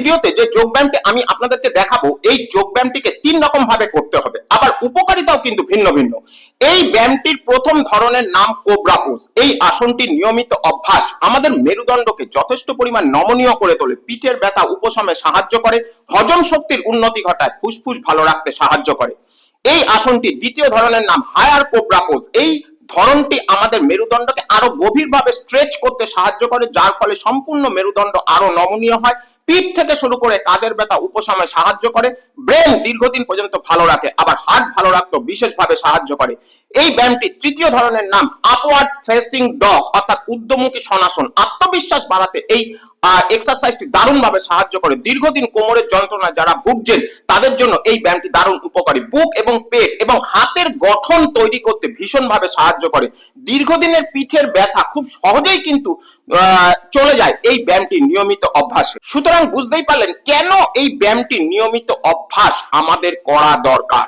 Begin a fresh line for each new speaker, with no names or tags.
ভিডিওতে যে যোগ ব্যায়ামটি আমি আপনাদেরকে দেখাবো, এই যোগ ব্যায়ামটিকে 3 রকম ভাবে করতে হবে, আবার উপকারিতাও কিন্তু ভিন্ন ভিন্ন। এই ব্যায়ামটির প্রথম ধরনের নাম কোবরা পোজ। এই আসনটির নিয়মিত অভ্যাস আমাদের মেরুদণ্ডকে যথেষ্ট পরিমাণ নমনীয় করে তোলে, পিঠের ব্যথা উপশমে সাহায্য করে, হজম শক্তির উন্নতি ঘটায়, ফুসফুস ভালো রাখতে সাহায্য করে। এই আসনটি দ্বিতীয় ধরনের নাম হায়ার কোবরা পোজ। এই ধরনটি আমাদের মেরুদণ্ডকে আরো গভীরভাবে স্ট্রেচ করতে সাহায্য করে, যার ফলে সম্পূর্ণ মেরুদণ্ড আরো নমনীয় হয়, পিঠ থেকে শুরু করে কাঁধের ব্যথা উপশমে সাহায্য করে, ব্রেন দীর্ঘদিন পর্যন্ত ভালো রাখে, আবার হার্ট ভালো রাখতেও বিশেষভাবে সাহায্য করে। এই ব্যায়ামটি তৃতীয় ধরনের নাম আপওয়ার্ড ফেসিং ডগ অর্থাৎ ঊর্ধ্বমুখী শনাসন। আত্মবিশ্বাস বাড়াতে এই এক্সারসাইজটি দারুণভাবে সাহায্য করে। দীর্ঘদিন কোমরের যন্ত্রণা যারা ভুগছেন তাদের জন্য এই ব্যায়ামটি দারুণ উপকারী। বুক এবং পেট এবং হাতের গঠন তৈরি করতে ভীষণভাবে সাহায্য করে। দীর্ঘদিনের পিঠের ব্যথা খুব সহজেই কিন্তু চলে যায় এই ব্যায়ামটি নিয়মিত অভ্যাসে। সুতরাং বুঝতেই পারলেন কেন এই ব্যায়ামটি নিয়মিত অভ্যাস আমাদের করা দরকার।